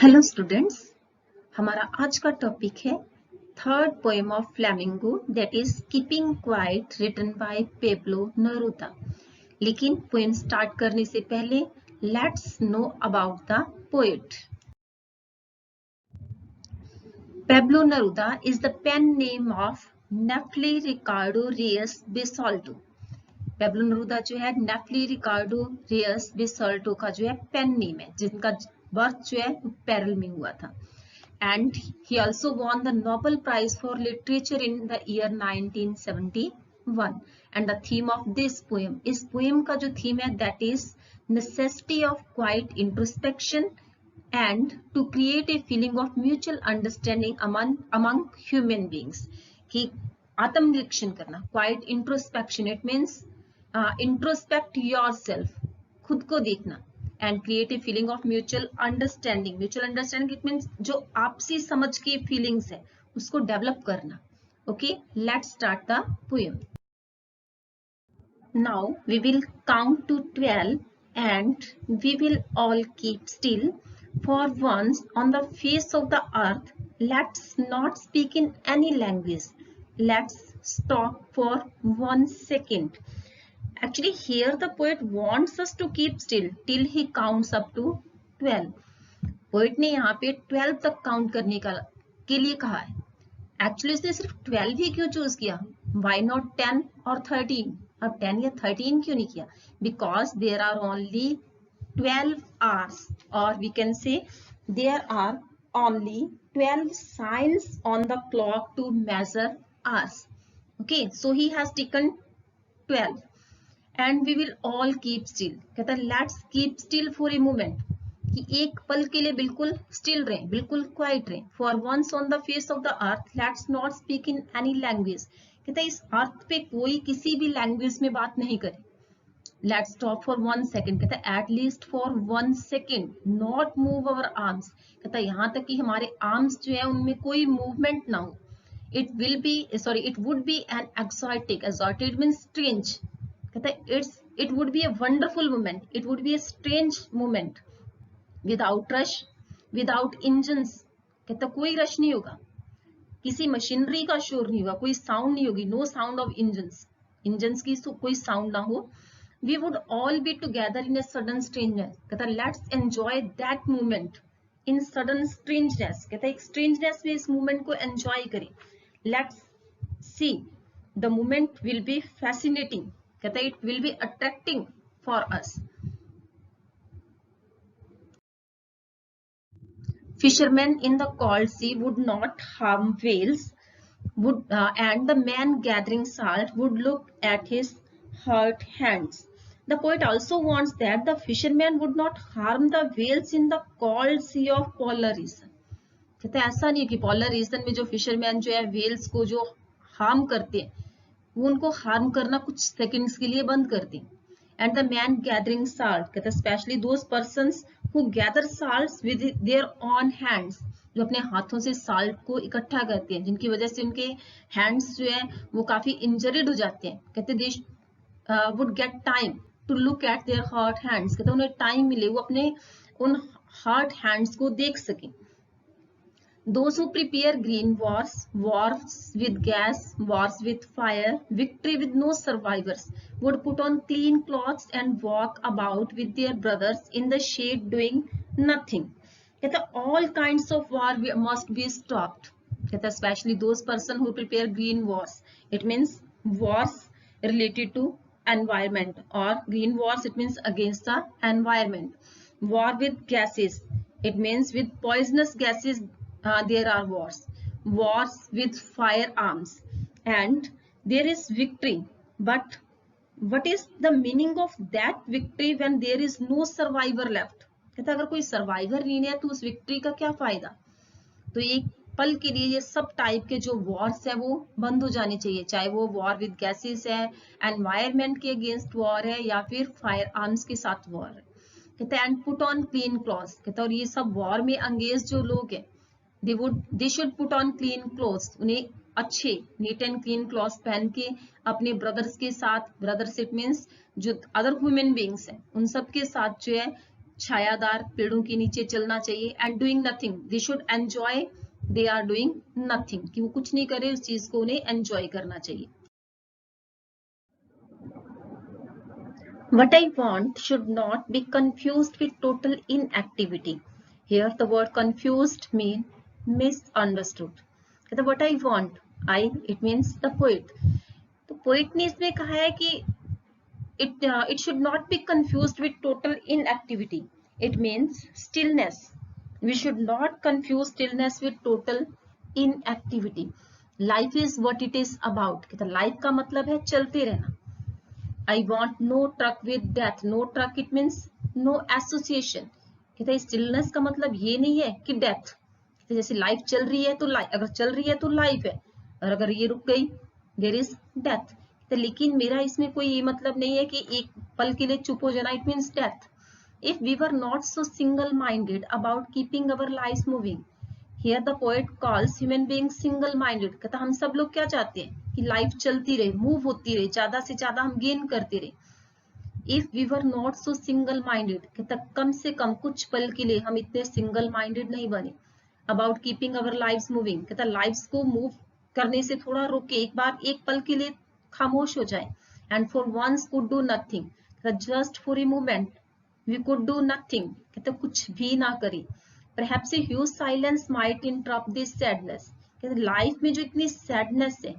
Hello students, हमारा आज का टॉपिक है third poem of Flamingo that is keeping quite written by Pablo Neruda. लेकिन पोएम स्टार्ट करने से पहले let's know about the poet. Pablo Neruda is the pen name of Neftali Ricardo Reyes Basoalto. Pablo Neruda जो है नेफ्ली Ricardo Reyes बेसोल्टो का जो है pen name है, जिनका बर्थ जो है पेरल में हुआ था। And he also won the Nobel Prize for Literature in the year 1971. And the theme of this poem, इस poem का जो theme है that is necessity of quiet introspection and to create a feeling of mutual understanding among human beings. कि आत्मनिरीक्षण करना, quiet introspection, it means introspect yourself, खुद को देखना, and create a feeling of mutual understanding. Mutual understanding it means जो आपसी समझ की feelings है उसको डेवलप करना. Okay, let's start the poem. Now we will count to 12 and we will all keep still. For once on the face of the earth, let's not speak in any language. Let's stop for 1 second. Actually, here the poet wants us to keep still till he counts up to 12. Poet ने यहाँ पे 12 तक count करने के लिए कहा है. Actually उसने सिर्फ 12 ही क्यों चूज किया? वाई नॉट 10 और 13? अब 10 या 13 क्यों नहीं किया? Because there are only 12 hours, और we can say there are only 12 signs on the clock to measure hours. Okay, so he has taken 12. And we will all keep still. कहता है let's keep still for a moment, कि एक पल के लिए बिल्कुल still रहें, बिल्कुल क्वाइट रहें. For once on the face of the earth, let's not speak in any language. कहता है इस अर्थ पे कोई किसी भी लैंग्वेज में बात नहीं करे. Let's stop for 1 second. कहता है at least for 1 second, not move our arms. कहता है यहाँ तक कि हमारे आर्म्स जो है उनमें कोई मूवमेंट ना हो. It would be an exotic means strange. कहता है it would be a wonderful moment, it would be a strange moment, without rush, without engines. कहता कोई रश नहीं होगा, किसी मशीनरी का शोर नहीं होगा, कोई साउंड नहीं होगी, नो साउंड ऑफ इंजन्स की कोई साउंड ना हो. We would all be together in a sudden strangeness. कहता let's enjoy that moment in sudden strangeness. कहता एक strangeness में इस moment को enjoy करें. Let's see, the moment will be fascinating. कहता it will be attracting for us. Fishermen in the cold sea would not harm whales, and the man gathering salt would look at his hurt hands. The poet also wants that the fishermen would not harm the whales in the cold sea of polar region. कहता ऐसा नहीं कि polar region में जो fisherman जो है whales को जो हार्म करते हैं, वो उनको हार्म करना कुछ सेकंड्स के लिए बंद कर दें. And the man gathering salt, कहता है specially those persons who gather salts with their on hands, जो अपने हाथों से साल्ट को इकट्ठा करते हैं, जिनकी वजह से उनके हैंड्स जो है वो काफी इंजर्ड हो जाते हैं. कहते they would get time to look at their hurt hands. कहते उन्हें टाइम मिले वो अपने उन हर्ट हैंड्स को देख सकें. Those who prepare green wars, wars with gas, wars with fire, victory with no survivors, would put on clean clothes and walk about with their brothers in the shade doing nothing. कहता all kinds of war must be stopped. कहता especially those person who prepare green wars. It means wars related to environment, or green wars it means against the environment. War with gases, it means with poisonous gases. There are wars with firearms, and there is victory. But what is the meaning of that victory when there is no survivor left? कहता अगर कोई survivor नहीं है तो उस victory का क्या फायदा? तो एक पल के लिए ये सब टाइप के जो वॉर्स है वो बंद हो जाने चाहिए, चाहे वो वॉर विद गैसेस है, एनवायरमेंट के अगेंस्ट वॉर है, या फिर फायर आर्म्स के साथ वॉर है. कहता है and put on clean clothes. कहता और ये सब वॉर में अंगेज जो लोग हैं, they should put on clean clothes. उन्हें अच्छे नीट एंड क्लीन क्लॉथ्स पहन के अपने ब्रदर्स के साथ, ब्रदर्स इट मीन्स जो अदर ह्यूमन बींग्स हैं, उन सब के साथ जो है छायादार पेड़ों के नीचे चलना चाहिए, and doing nothing, they should enjoy, they are doing nothing, कि वो कुछ नहीं करे, उस चीज को उन्हें एंजॉय करना चाहिए। What I want should not be confused with total inactivity. Here the word confused mean misunderstood. कहता what I want, I it means the poet. तो poet ने इसमें कहा है कि it should not be confused with total inactivity. It means stillness. We should not confuse stillness with total inactivity. Life is what it is about. कहता life का मतलब है चलते रहना. I want no truck with death. No truck it means no association. कहते हैं stillness का मतलब ये नहीं है कि death. जैसे लाइफ चल रही है तो अगर चल रही है तो लाइफ है, और अगर ये रुक गई there is death. तो लेकिन मेरा इसमें कोई ये मतलब नहीं है कि एक पल के लिए चुप हो जाना, it means death. If we were not so single-minded about keeping our lives moving, here the poet calls human beings single-minded. कहता हम सब लोग क्या चाहते हैं कि लाइफ चलती रहे, मूव होती रहे, ज्यादा से ज्यादा हम गेन करते रहे. If we were not so single-minded, कहता कम से कम कुछ पल के लिए हम इतने single-minded नहीं बने. About keeping our lives moving, कहता लाइफ्स को मूव करने से थोड़ा रोके, एक बार एक पल के लिए खामोश हो जाए. And for once could do nothing, just for a moment we could do nothing, कहता कुछ भी ना करें. Perhaps a huge silence might interrupt this sadness. कहते लाइफ में जो इतनी सैडनेस है,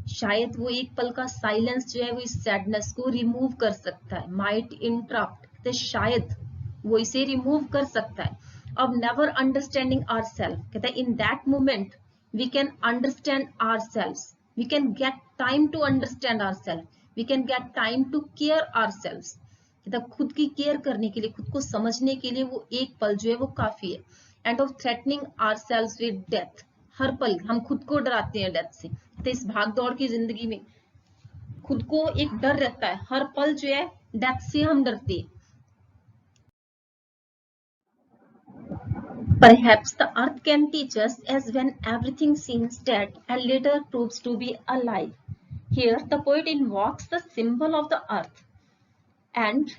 शायद वो एक पल का साइलेंस जो है वो इस सैडनेस को रिमूव कर सकता है. Might interrupt, कहते शायद वो इसे रिमूव कर सकता है. Of never understanding ourselves, कहते in that moment we can understand ourselves. We can get time to understand ourselves. We can get time to care ourselves. खुद की केयर करने के लिए, खुद को समझने के लिए वो एक पल जो है वो काफी है. And of threatening ourselves with death, हर पल हम खुद को डराते हैं डेथ से. तो इस भाग दौड़ की जिंदगी में खुद को एक डर रहता है, हर पल जो है डेथ से हम डरते हैं. Perhaps the earth can teach us as when everything seems dead and later proves to be alive. Here the poet invokes the symbol of the earth. And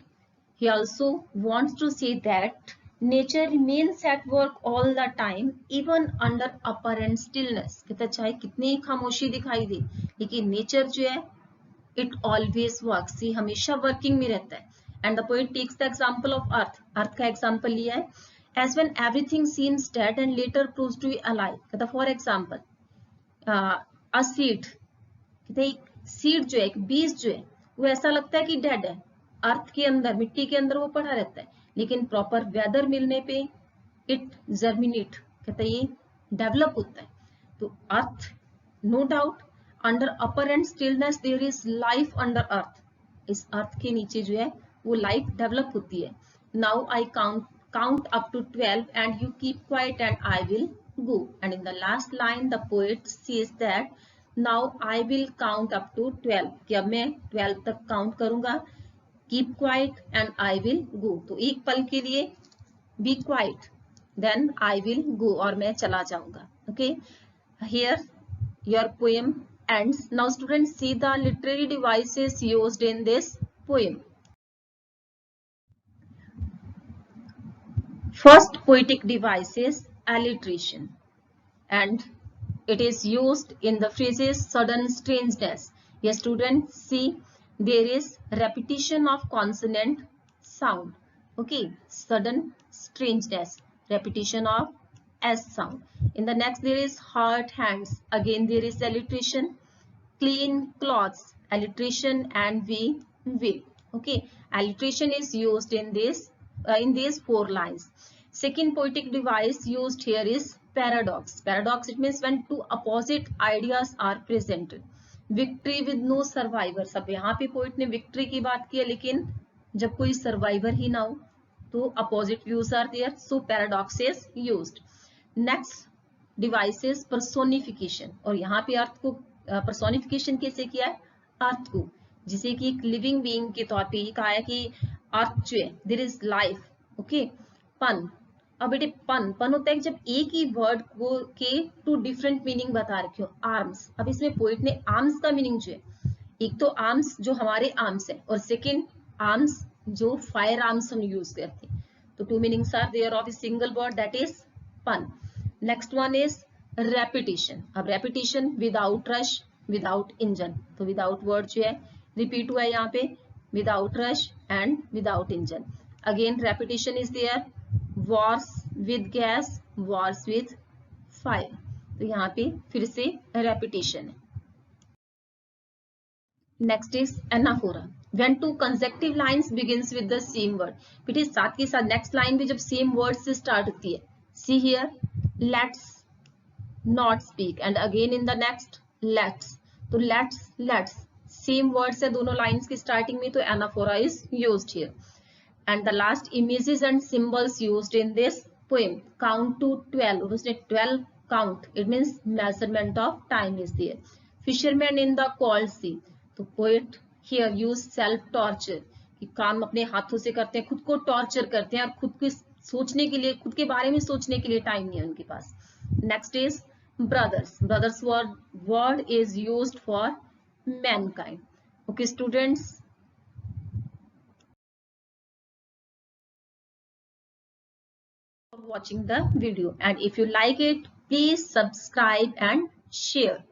he also wants to say that nature remains at work all the time, even under apparent stillness. कहता चाहे कितनी खामोशी दिखाई दे, लेकिन nature जो है it always works, ये हमेशा वर्किंग में रहता है. And the poet takes the example of earth. अर्थ का एग्जाम्पल लिया है. As when everything seems dead and later proves to be alive. कहता for example a seed, कहता एक सीड जो है, एक बीज जो है, वो ऐसा लगता है कि डेड है, अर्थ के अंदर, मिट्टी के अंदर वो पड़ा रहता है, लेकिन प्रॉपर वेदर मिलने पे इट जर्मिनेट, कहता है ये डेवलप होता है. तो earth, no doubt, under upper and stillness there is life under earth. इस अर्थ के नीचे जो है वो लाइफ डेवलप होती है. Now I count up to 12 and you keep quiet and I will go. And in the last line the poet says that now I will count up to 12, कि अब मैं 12 तक काउंट करूंगा. Keep quiet and I will go. तो एक पल के लिए be quiet, then I will go, और मैं चला जाऊंगा. Okay, here your poem ends. Now students, see the literary devices used in this poem. First poetic device is alliteration, and it is used in the phrases sudden strangeness. Yes students, see there is repetition of consonant sound. Okay, sudden strangeness, repetition of s sound. In the next there is hurt hands, again there is alliteration. Clean clothes, alliteration, and we will. Okay, alliteration is used in these 4 lines. Second poetic device used here is paradox. Paradox, it means when two opposite ideas are presented. Victory with no survivor, सब यहाँ पे poet ने victory की बात की है, लेकिन जब कोई सर्वाइवर ही ना हो तो opposite views are there, so paradox is used. Next device is personification, और यहाँ पे अर्थ को पर्सोनिफिकेशन कैसे किया है, अर्थ को, जिसे कि एक लिविंग बीइंग के तौर पे ही कहा है कि अर्थ जो है देयर इज लाइफ. ओके, पन. अब बेटे पन होता है जब एक ही वर्ड को के 2 डिफरेंट मीनिंग बता रखे हो. आर्म्स, अब इसमें पोइट ने आर्म्स का मीनिंग जो है, एक तो आर्म्स जो हमारे आर्म्स है, और सेकंड आर्म्स जो फायर आर्म्स हम यूज करते हैं. तो two meanings are there of a single word, that is pun. Next one is repetition. अब repetition without rush, without engine. तो without word जो है repeat हुआ है यहाँ पे, without rush and without engine. Again repetition is there. Wars with gas, wars with fire. तो यहाँ पे फिर से repetition है. Next is anaphora. When two consecutive lines begins with the same word. फिर साथ के साथ next line भी जब same word से start होती है. See here, let's not speak, and again in the next let's. तो let's same word से दोनों lines की starting में, तो anaphora is used here. And the last images and symbols used in this poem. Count to 12. उसने 12 count. It means measurement of time is there. Fisherman in the cold sea. तो poet here use self torture, कि काम अपने हाथों से करते हैं, खुद को टॉर्चर करते हैं और खुद को सोचने के लिए, खुद के बारे में सोचने के लिए टाइम नहीं है उनके पास. Next is brothers word is used for mankind. Okay students, for watching the video, and if you like it, please subscribe and share.